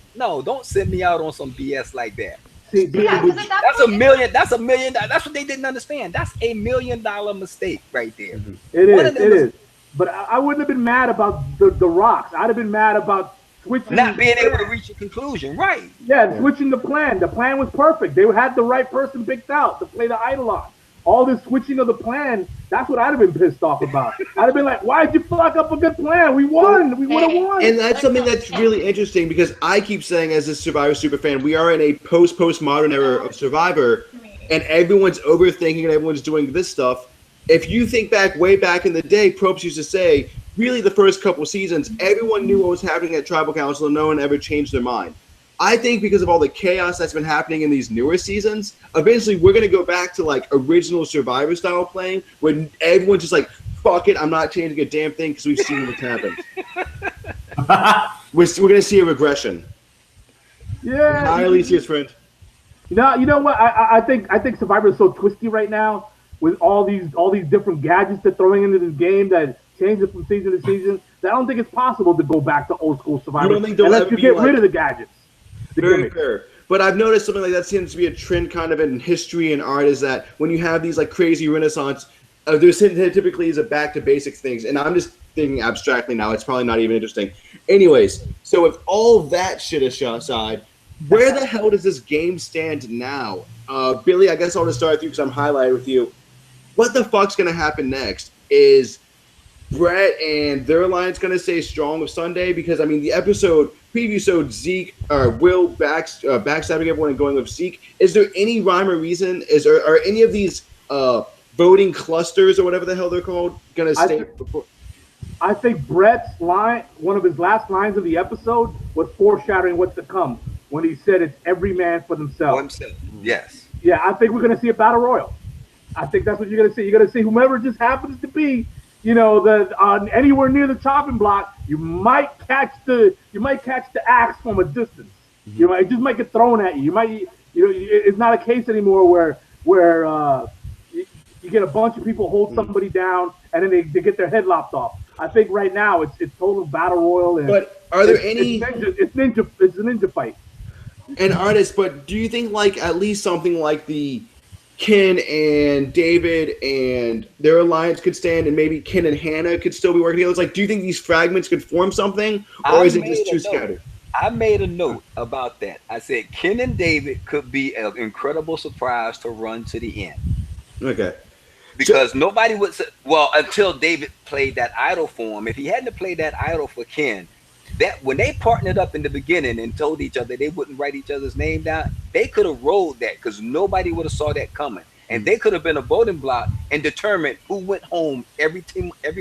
send me out on some BS like that. See, Yeah, because at that That's a point, million. That's $1 million. That's what they didn't understand. That's $1 million mistake right there. it One is, of them it was- is. But I wouldn't have been mad about the rocks. I'd have been mad about switching. Not being able to reach a conclusion, right? Yeah, switching the plan. The plan was perfect. They had the right person picked out to play the Eidolon. All this switching of the plan, that's what I'd have been pissed off about. I'd have been like, why'd you fuck up a good plan? We won. We would have won. And that's something that's really interesting because I keep saying, as a Survivor super-fan, we are in a postmodern era of Survivor, and everyone's overthinking and everyone's doing this stuff. If you think way back in the day, Probst used to say, really the first couple seasons, everyone knew what was happening at Tribal Council and no one ever changed their mind. I think because of all the chaos that's been happening in these newer seasons, eventually we're going to go back to like original Survivor style playing when everyone's just like, fuck it, I'm not changing a damn thing because we've seen what's happened. We're going to see a regression. Yeah. Hi, Alicia's friend. You know what? I think Survivor is so twisty right now with all these different gadgets they're throwing into this game that change it from season to season. That I don't think it's possible to go back to old school Survivor unless you get rid of the gadgets. Very fair. But I've noticed something like that seems to be a trend kind of in history and art is that when you have these like crazy renaissance, there typically is a back to basics things. And I'm just thinking abstractly now. It's probably not even interesting. Anyways, so with all that shit aside, where the hell does this game stand now? Billy, I guess I'll just start with you because I'm highlighted with you. What the fuck's going to happen next? Is Brett and their alliance going to stay strong with Sunday? Because, I mean, the preview episode, Zeke, Will backstabbing everyone and going with Zeke. Is there any rhyme or reason? Are any of these voting clusters or whatever the hell they're called going to stay? I think Brett's line, one of his last lines of the episode, was foreshadowing what's to come when he said it's every man for themselves. Yes. Yeah, I think we're going to see a battle royal. I think that's what you're going to see. You're going to see whomever it just happens to be, you know, anywhere near the chopping block. You might catch the axe from a distance. It just might get thrown at you. It's not a case anymore where you get a bunch of people hold somebody down and then they get their head lopped off. I think right now it's total battle royal. But are there any? It's a ninja fight. And Artis, but do you think like at least something like the Ken and David and their alliance could stand, and maybe Ken and Hannah could still be working together? It's like, do you think these fragments could form something, or is it just too scattered? I made a note about that. I said Ken and David could be an incredible surprise to run to the end. Okay. Because nobody would say, well, until David played that idol for him. If he hadn't played that idol for Ken, that when they partnered up in the beginning and told each other they wouldn't write each other's name down, they could have rolled that because nobody would have saw that coming. And they could have been a voting block and determined who went home every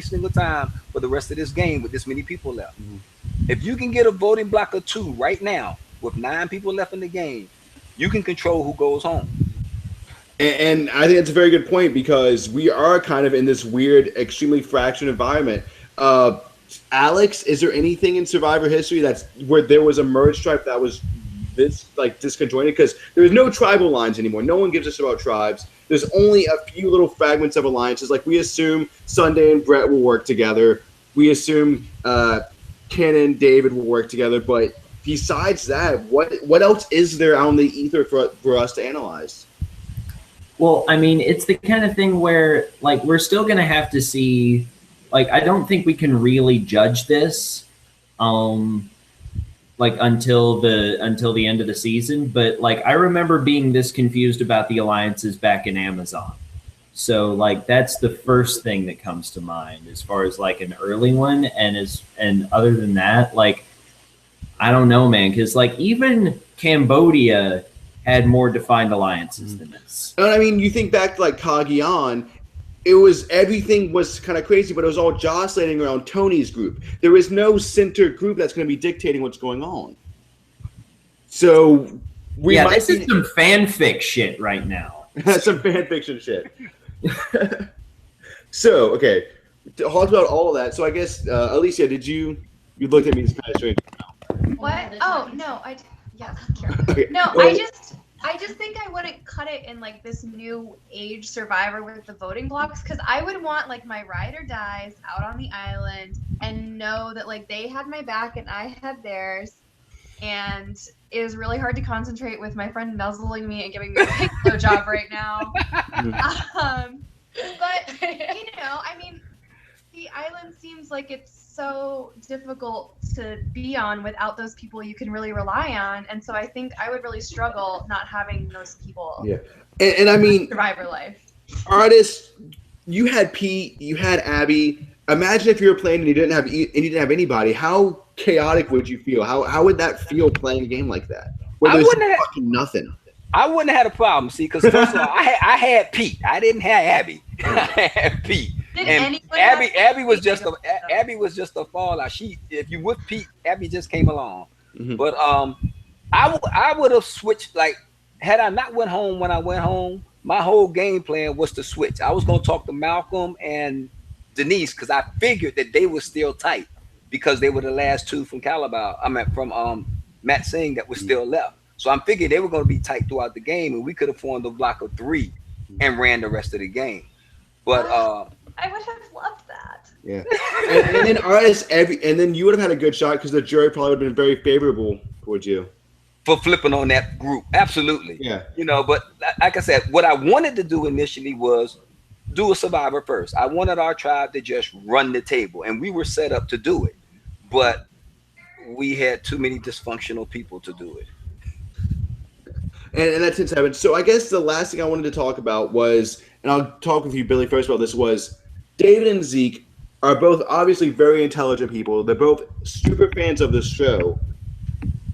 single time for the rest of this game with this many people left. If you can get a voting block or two right now with 9 people left in the game, you can control who goes home. And I think that's a very good point because we are kind of in this weird, extremely fractured environment. Alex, is there anything in Survivor history that's where there was a merge tribe that was this like disconjointed? Because there's no tribal lines anymore. No one gives us about tribes. There's only a few little fragments of alliances. Like we assume Sunday and Brett will work together. We assume Ken and David will work together. But besides that, what else is there on the ether for us to analyze? Well, I mean, it's the kind of thing where, like, we're still going to have to see, like, I don't think we can really judge this, like, until the end of the season. But, like, I remember being this confused about the alliances back in Amazon. So, like, that's the first thing that comes to mind as far as, like, an early one. And other than that, like, I don't know, man, because, like, even Cambodia had more defined alliances than this. And I mean, you think back to like Cagayan, everything was kind of crazy, but it was all jostling around Tony's group. There is no center group that's going to be dictating what's going on. So this is some fanfic shit right now. Some fan fiction shit. So, okay. Talked about all of that. So I guess, Alicia, you looked at me as kind of strange. What? Oh, no, yes, Karen. Okay. No, Well, I just think I wouldn't cut it in like this new age Survivor with the voting blocks, because I would want like my ride or dies out on the island and know that like they had my back and I had theirs, and it was really hard to concentrate with my friend nuzzling me and giving me a big blowjob right now. But I mean, the island seems like it's so difficult to be on without those people you can really rely on, and so I think I would really struggle not having those people. Yeah, and I mean, Survivor life. Artis, you had Pete, you had Abby. Imagine if you were playing and you didn't have anybody. How chaotic would you feel? How would that feel playing a game like that? Where there's fucking nothing. I wouldn't have had a problem. See, because first of all, I had Pete. I didn't have Abby. I had Pete. And Abby was just a fallout. If you with Pete, Abby just came along. Mm-hmm. But I would have switched. Like, had I not went home when I went home, my whole game plan was to switch. I was gonna talk to Malcolm and Denise because I figured that they were still tight because they were the last two from from Matt Singh that was still left. So I'm figuring they were going to be tight throughout the game, and we could have formed a block of 3 and ran the rest of the game. But I would have loved that. Yeah, and then Artis, and then you would have had a good shot because the jury probably would have been very favorable towards you for flipping on that group. Absolutely. Yeah. But like I said, what I wanted to do initially was do a Survivor first. I wanted our tribe to just run the table, and we were set up to do it, but we had too many dysfunctional people to do it. And that tends to happen. So I guess the last thing I wanted to talk about was, and I'll talk with you, Billy, first about this, was David and Zeke are both obviously very intelligent people. They're both super fans of this show.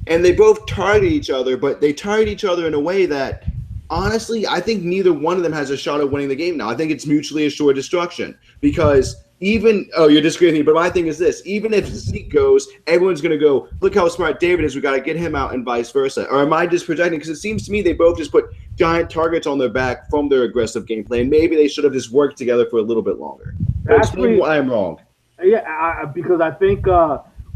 And they both target each other, but they target each other in a way that, honestly, I think neither one of them has a shot at winning the game now. I think it's mutually assured destruction. Because you're disagreeing with me, but my thing is this. Even if Zeke goes, everyone's going to go, look how smart David is. We got to get him out and vice versa. Or am I just projecting? Because it seems to me they both just put giant targets on their back from their aggressive gameplay. And maybe they should have just worked together for a little bit longer. Actually, I am wrong. Yeah, because I think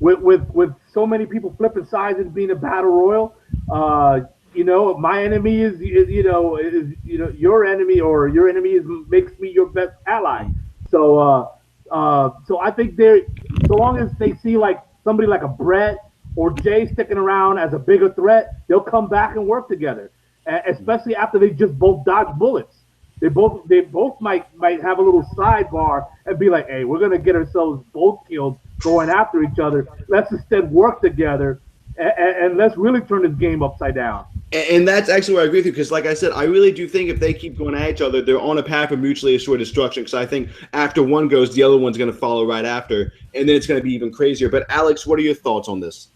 with so many people flipping sides and being a battle royal, my enemy is your enemy, or your enemy makes me your best ally. So I think so long as they see like somebody like a Brett or Jay sticking around as a bigger threat, they'll come back and work together. Especially after they just both dodge bullets. They both might have a little sidebar and be like, hey, we're gonna get ourselves both killed going after each other. Let's instead work together and let's really turn this game upside down. And that's actually where I agree with you, because like I said, I really do think if they keep going at each other, they're on a path of mutually assured destruction, because I think after one goes, the other one's going to follow right after, and then it's going to be even crazier. But Alex, what are your thoughts on this?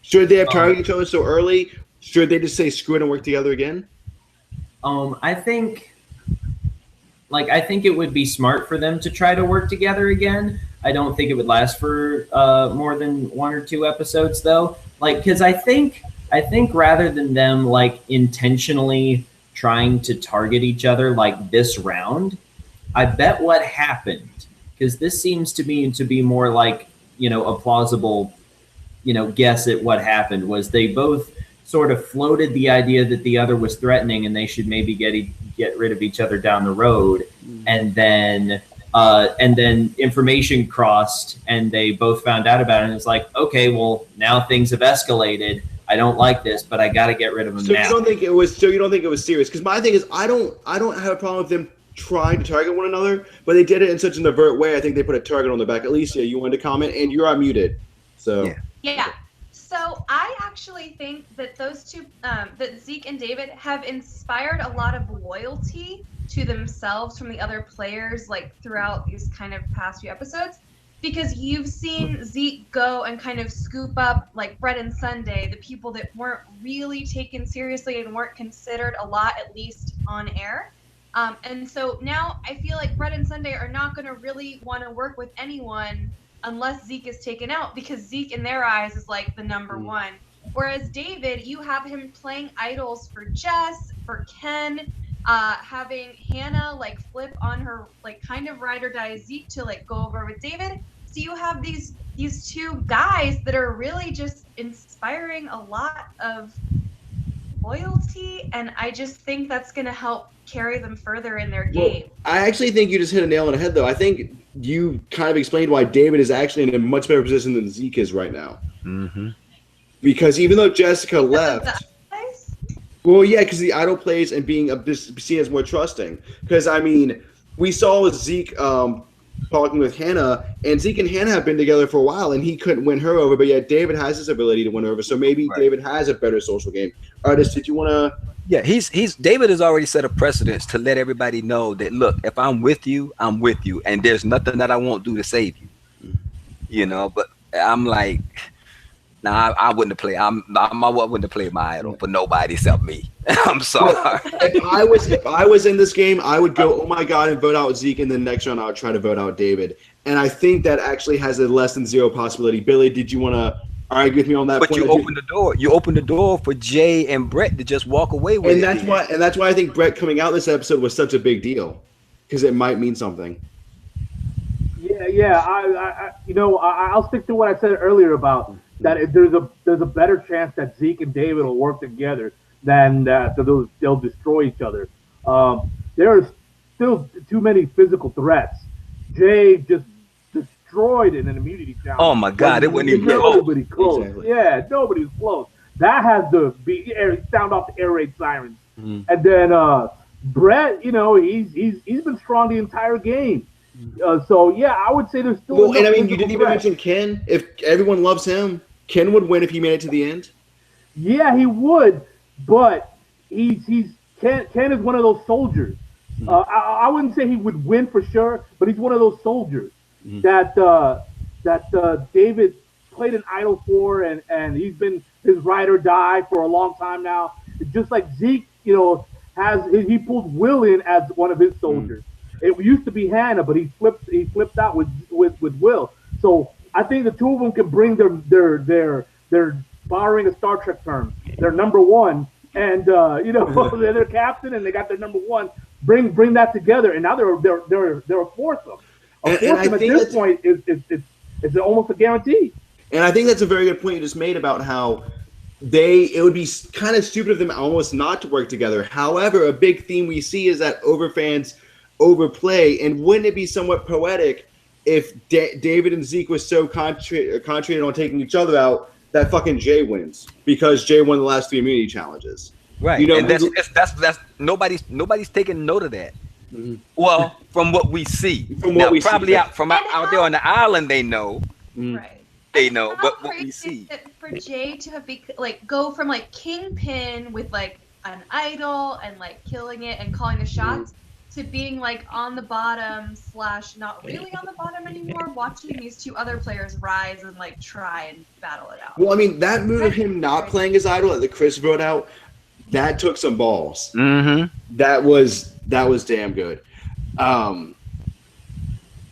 Should they have targeted each other so early? Should they just say screw it and work together again? I think it would be smart for them to try to work together again. I don't think it would last for more than 1 or 2 episodes, though. Because I think rather than them like intentionally trying to target each other like this round, I bet what happened, because this seems to me to be more like, a plausible, guess at what happened, was they both sort of floated the idea that the other was threatening and they should maybe get rid of each other down the road. And then information crossed and they both found out about it. And it's like, okay, well, now things have escalated. I don't like this, but I got to get rid of him now. You don't think it was serious? Because my thing is, I don't have a problem with them trying to target one another, but they did it in such an overt way. I think they put a target on their back. Alicia, you wanted to comment, and you're unmuted. So yeah. So I actually think that those two, that Zeke and David, have inspired a lot of loyalty to themselves from the other players, like throughout these kind of past few episodes. Because you've seen Zeke go and kind of scoop up like Brett and Sunday, the people that weren't really taken seriously and weren't considered a lot, at least on air. And so now I feel like Brett and Sunday are not going to really want to work with anyone unless Zeke is taken out, because Zeke in their eyes is like the number one. Whereas David, you have him playing idols for Jess, for Ken, having Hannah like flip on her like kind of ride or die Zeke to like go over with David. So you have these two guys that are really just inspiring a lot of loyalty, and I just think that's going to help carry them further in their game. Well, I actually think you just hit a nail on the head, though. I think you kind of explained why David is actually in a much better position than Zeke is right now. Mm-hmm. Because even though Jessica left, well, yeah, because the idol plays and being seen as more trusting. Because I mean, we saw Zeke talking with Hannah, and Zeke and Hannah have been together for a while, and he couldn't win her over, but yet David has this ability to win her over. So maybe David has a better social game. Artis, did you want to? Yeah, David has already set a precedence to let everybody know that, look, if I'm with you, and there's nothing that I won't do to save you. You know, but I'm like, nah, I wouldn't have played. I wouldn't have played my idol for nobody except me. I'm sorry. If I was in this game, I would go, oh my god, and vote out Zeke, and then next round I would try to vote out David. And I think that actually has a less than zero possibility. Billy, did you want to argue with me on that but point? You opened the door. You opened the door for Jay and Brett to just walk away with and it. That's why I think Brett coming out this episode was such a big deal, because it might mean something. Yeah. I'll stick to what I said earlier about that. There's a better chance that Zeke and David will work together than that they'll destroy each other. There are still too many physical threats. Jay just destroyed in an immunity challenge. Oh my God, it wasn't even nobody close. Exactly. Yeah, nobody was close. That has to be sound off the air raid sirens. Mm-hmm. And then Brett, he's been strong the entire game. So yeah, I would say there's still. Well, and I mean, you didn't even mention Ken. If everyone loves him, Ken would win if he made it to the end. Yeah, he would, but Ken is one of those soldiers. I wouldn't say he would win for sure, but he's one of those soldiers that David played an idol for, and he's been his ride or die for a long time now. Just like Zeke, he pulled Will in as one of his soldiers. It used to be Hannah, but he flipped out with Will. So I think the two of them can bring their borrowing a Star Trek term, their number one, and they're their captain and they got their number one. Bring that together, and now they're a foursome. A foursome at this point is almost a guarantee. And I think that's a very good point you just made about how it would be kind of stupid of them almost not to work together. However, a big theme we see is that overfans overplay, and wouldn't it be somewhat poetic if David and Zeke was so concentrated on taking each other out that fucking Jay wins, because Jay won the last 3 immunity challenges. Right, and that's nobody's taking note of that. Mm-hmm. Well, from what we see, probably out there on the island, they know. Right. They know, but what we see. For Jay to have go from like kingpin with like an idol and like killing it and calling the shots to being like on the bottom / not really on the bottom anymore, watching these two other players rise and like try and battle it out. Well, I mean, that move of him not playing his idol at the Chris vote out, that took some balls. Mm-hmm. That was damn good. Well,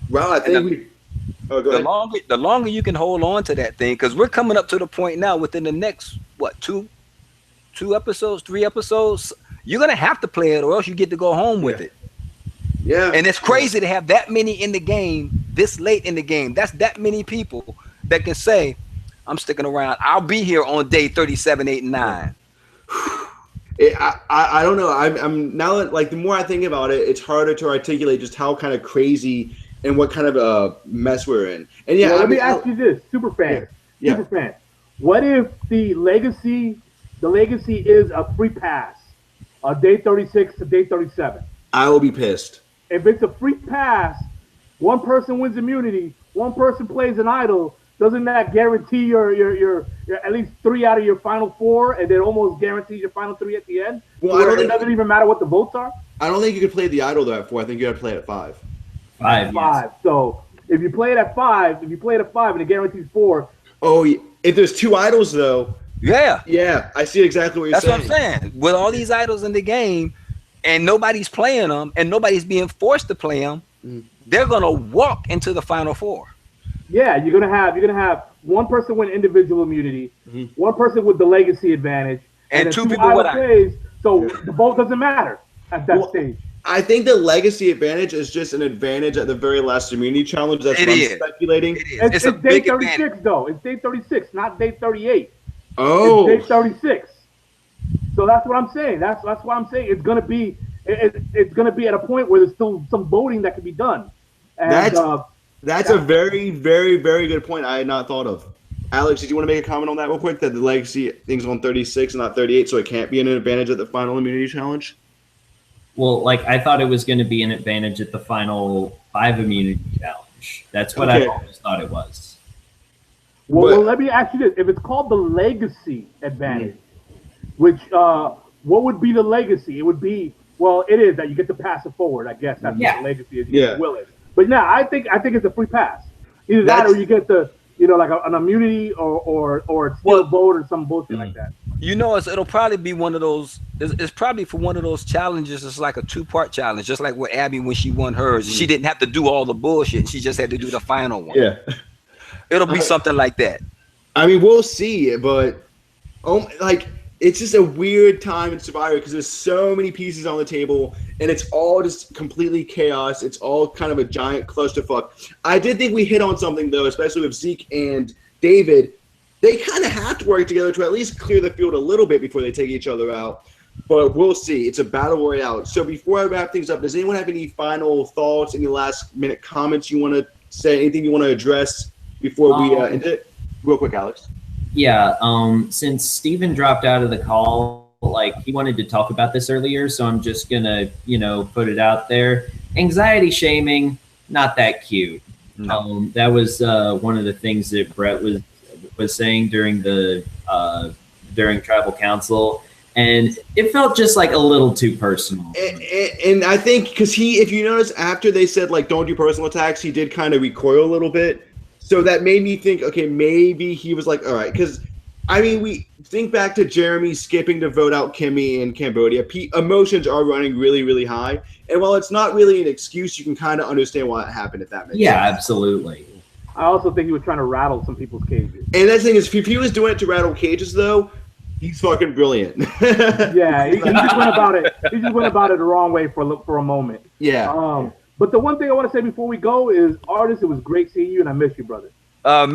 I think the longer you can hold on to that thing, because we're coming up to the point now within the next two episodes, 3 episodes, you're gonna have to play it, or else you get to go home with it. Yeah. And it's crazy to have that many in the game this late in the game. That's that many people that can say, I'm sticking around. I'll be here on day 37, 8, and 9. I don't know. I'm now that, like, the more I think about it, it's harder to articulate just how kind of crazy and what kind of a mess we're in. And let me ask you this, Superfan. Yeah. Superfan. What if the legacy is a free pass, day 36 to day 37? I will be pissed. If it's a free pass, one person wins immunity, one person plays an idol. Doesn't that guarantee your at least 3 out of your final 4, and then almost guarantees your final 3 at the end? Well, it doesn't even matter what the votes are. I don't think you could play the idol there at 4. I think you got to play it at 5. 5. Yes. So if you play it at 5, and it guarantees 4. Oh, if there's 2 idols though. Yeah, I see exactly what you're saying. That's what I'm saying. With all these idols in the game, and nobody's playing them, and nobody's being forced to play them, they're gonna walk into the final 4. Yeah, you're gonna have one person win individual immunity, one person with the legacy advantage, and 2 people with plays. So the vote doesn't matter. at that stage. I think the legacy advantage is just an advantage at the very last immunity challenge. That's what I'm speculating. It's a day big 36 advantage. though. It's day 36, not day 38. Oh, It's day 36. So that's what I'm saying. That's what I'm saying. It's gonna be at a point where there's still some voting that can be done. And, that's a very, very, very good point I had not thought of. Alex, did you want to make a comment on that real quick? That the legacy thing's on 36 and not 38, so it can't be an advantage at the final immunity challenge? Well, like I thought it was going to be an advantage at the final 5 immunity challenge. That's what I always thought it was. Well, let me ask you this: if it's called the legacy advantage, which what would be the legacy? It would be it is that you get to pass it forward. I guess that's what the legacy is. You will it. But no, I think it's a free pass. Either that or you get the like an immunity or a still vote or some bullshit like that. It'll probably be one of those. It's probably for one of those challenges. It's like a 2-part challenge, just like with Abby when she won hers. She didn't have to do all the bullshit. She just had to do the final one. Yeah, it'll be something like that. I mean, we'll see, but it's just a weird time in Survivor because there's so many pieces on the table and it's all just completely chaos. It's all kind of a giant clusterfuck. I did think we hit on something though, especially with Zeke and David. They kind of have to work together to at least clear the field a little bit before they take each other out. But we'll see. It's a battle royale. So before I wrap things up, does anyone have any final thoughts, any last minute comments you want to say, anything you want to address before we end it? Real quick, Alex. Yeah, since Steven dropped out of the call, he wanted to talk about this earlier, so I'm just gonna, put it out there. Anxiety shaming, not that cute. No. That was one of the things that Brett was saying during during tribal council, and it felt just like a little too personal. And I think because if you notice, after they said don't do personal attacks, he did kind of recoil a little bit. So that made me think, okay, maybe he was like, all right, because, I mean, we think back to Jeremy skipping to vote out Kimmy in Cambodia. Emotions are running really, really high. And while it's not really an excuse, you can kind of understand why it happened, if that makes sense. Yeah, absolutely. I also think he was trying to rattle some people's cages. And that thing is, if he was doing it to rattle cages, though, he's fucking brilliant. Yeah, he just went about it. He just went about it the wrong way for a moment. Yeah. But the one thing I want to say before we go is, Artis, it was great seeing you, and I miss you, brother.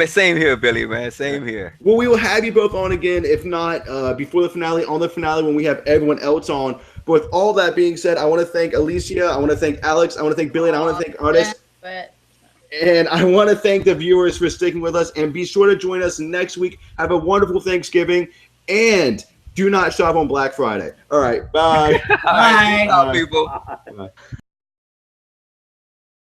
Same here, Billy, man. Same here. Well, we will have you both on again, if not before the finale, on the finale when we have everyone else on. But with all that being said, I want to thank Alicia, I want to thank Alex, I want to thank Billy, and I want to thank Artis. And I want to thank the viewers for sticking with us. And be sure to join us next week. Have a wonderful Thanksgiving. And do not shop on Black Friday. All right. Bye. Bye. Bye, people. Bye.